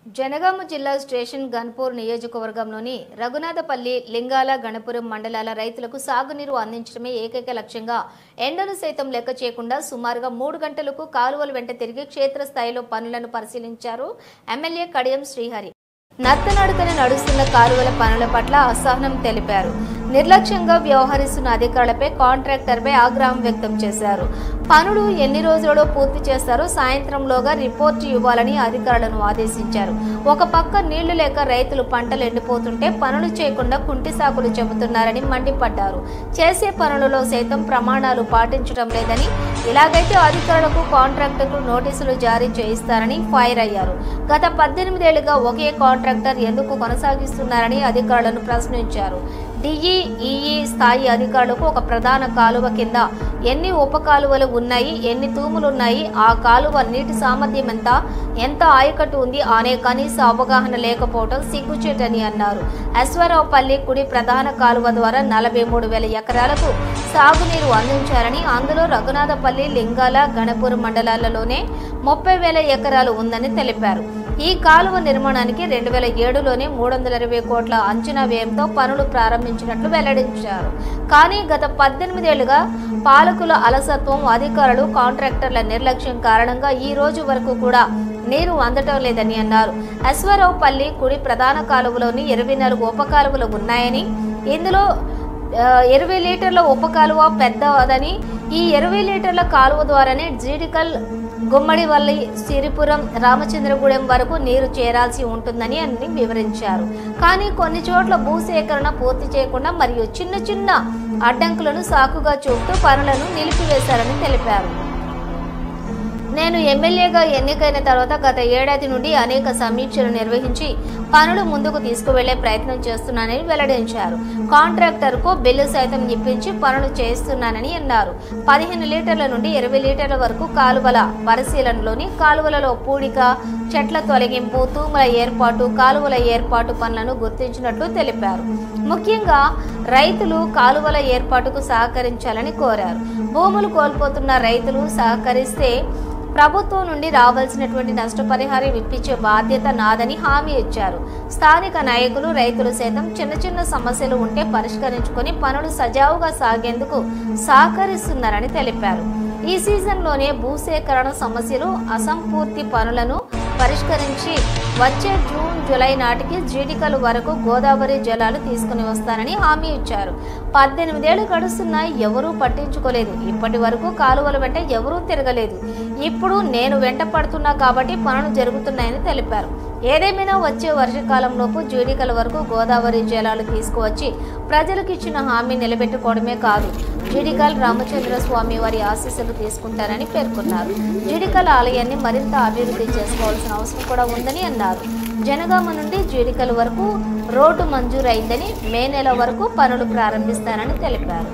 జనగామ జిల్లా స్టేషన్ గన్పూర్ నియోజకవర్గంలోని రఘునాథపల్లి, లింగాల, గణపురం మండలాల రైతులకు సాగునీరు అందించడమే ఏకైక లక్ష్యంగా ఎండను సైతం లెక్క చేయకుండా సుమారుగా 3 గంటలకు కాలువల వెంట తిరిగి క్షేత్రస్థాయిలో పనులను పరిశీలించారు ఎమ్మెల్యే కడియం శ్రీహరి. నత్తనడకన నడుస్తున్న కాలువల పనుల పట్ల అసహనం తెలిపారు. నిర్లక్ష్యంగా వ్యవహరిస్తున్న అధికారులపై కాంట్రాక్టర్పై ఆగ్రహం వ్యక్తం చేశారు. పనులు ఎన్ని రోజులలో పూర్తి చేస్తారో సాయంత్రంలోగా రిపోర్టు ఇవ్వాలని అధికారులను ఆదేశించారు. ఒక పక్క నీళ్లు లేక రైతులు పంటలు ఎండిపోతుంటే పనులు చేయకుండా కుంటి సాకులు చెబుతున్నారని మండిపడ్డారు. చేసే పనులలో సైతం ప్రమాణాలు పాటించడం లేదని, ఇలాగైతే అధికారులకు కాంట్రాక్టర్కు నోటీసులు జారీ చేయిస్తారని ఫైర్ అయ్యారు. గత 18 ఏళ్లుగా ఒకే కాంట్రాక్టర్ ఎందుకు కొనసాగిస్తున్నారని అధికారులను ప్రశ్నించారు. డిఈఈ స్థాయి అధికారులకు ఒక ప్రధాన కాలువ కింద ఎన్ని ఉప కాలువలు ఉన్నాయి, ఎన్ని తూములున్నాయి, ఆ కాలువ నీటి సామర్థ్యం ఎంత ఆయకట్టు ఉంది అనే కనీస అవగాహన లేకపోవడం సిగ్గుచేటని అన్నారు. అశ్వారావుపల్లి కుడి ప్రధాన కాలువ ద్వారా 43,000 ఎకరాలకు సాగునీరు అందించారని, అందులో రఘునాథపల్లి, లింగాల, గణపురం మండలాలలోనే 30,000 ఎకరాలు ఉందని తెలిపారు. ఈ కాలువ నిర్మాణానికి 2007లోనే 320 కోట్ల అంచనా వ్యయంతో పనులు ప్రారంభించినట్లు వెల్లడించారు. కానీ గత 18 ఏళ్లుగా పాలకుల అలసత్వం, అధికారులు, కాంట్రాక్టర్ల నిర్లక్ష్యం కారణంగా ఈ రోజు వరకు కూడా నీరు అందటం లేదని అన్నారు. అశ్వారావుపల్లి కుడి ప్రధాన కాలువలోని 24 ఉప కాలువలు ఉన్నాయని, ఇందులో 20 లీటర్ల ఉప కాలువ పెద్దదని, ఈ 20 లీటర్ల కాలువ ద్వారానే జీడికల్, గుమ్మడివల్లి, సిరిపురం, రామచంద్రగూడెం వరకు నీరు చేరాల్సి ఉంటుందని వివరించారు. కానీ కొన్ని చోట్ల భూసేకరణ పూర్తి చేయకుండా మరియు చిన్న చిన్న అడ్డంకులను సాకుగా చూపుతూ పనులను నిలిపివేశారని తెలిపారు. నేను ఎమ్మెల్యేగా ఎన్నికైన తర్వాత గత ఏడాది నుండి అనేక సమీక్షలు నిర్వహించి పనులు ముందుకు తీసుకువెళ్లే ప్రయత్నం చేస్తున్నానని వెల్లడించారు. కాంట్రాక్టర్కు బిల్లు సైతం ఇప్పించి పనులు చేస్తున్నానని అన్నారు. 15 లీటర్ల నుండి 20 లీటర్ల వరకు కాలువల పరిశీలనలోని కాలువలలో పూడిక, చెట్ల తొలగింపు, తూముల ఏర్పాటు, కాలువల ఏర్పాటు పనులను గుర్తించినట్లు తెలిపారు. ముఖ్యంగా రైతులు కాలువల ఏర్పాటుకు సహకరించాలని కోరారు. భూములు కోల్పోతున్న రైతులు సహకరిస్తే ప్రభుత్వం నుండి రావాల్సినటువంటి నష్టపరిహారం ఇప్పించే బాధ్యత నాదని హామీ ఇచ్చారు. స్థానిక నాయకులు, రైతులు సైతం చిన్న చిన్న సమస్యలు ఉంటే పరిష్కరించుకొని పనులు సజావుగా సాగేందుకు సహకరిస్తున్నారని తెలిపారు. ఈ సీజన్లోనే భూసేకరణ సమస్యలు, అసంపూర్తి పనులను పరిష్కరించి వచ్చే జూన్, జూలై నాటికి జీడికలు వరకు గోదావరి జలాలు తీసుకుని వస్తానని హామీ ఇచ్చారు. 18 ఏళ్లు గడుస్తున్నా ఎవరూ పట్టించుకోలేదు. ఇప్పటి వరకు కాలువల వెంట ఎవరూ తిరగలేదు. ఇప్పుడు నేను వెంట పడుతున్నా కాబట్టి పనులు జరుగుతున్నాయని తెలిపారు. ఏదేమైనా వచ్చే వర్షకాలంలోపు జీడికల వరకు గోదావరి జలాలు తీసుకువచ్చి ప్రజలకు ఇచ్చిన హామీ నిలబెట్టుకోవడమే కాదు, జీడికల్ రామచంద్ర స్వామి వారి ఆశీస్సులు తీసుకుంటారని పేర్కొన్నారు. జీడికల్ ఆలయాన్ని మరింత అభివృద్ధి చేసుకోవాల్సిన అవసరం కూడా ఉందని అన్నారు. జనగామ నుండి జీడికల్ వరకు రోడ్డు మంజూరైందని, మే నెల వరకు పనులు ప్రారంభిస్తారని తెలిపారు.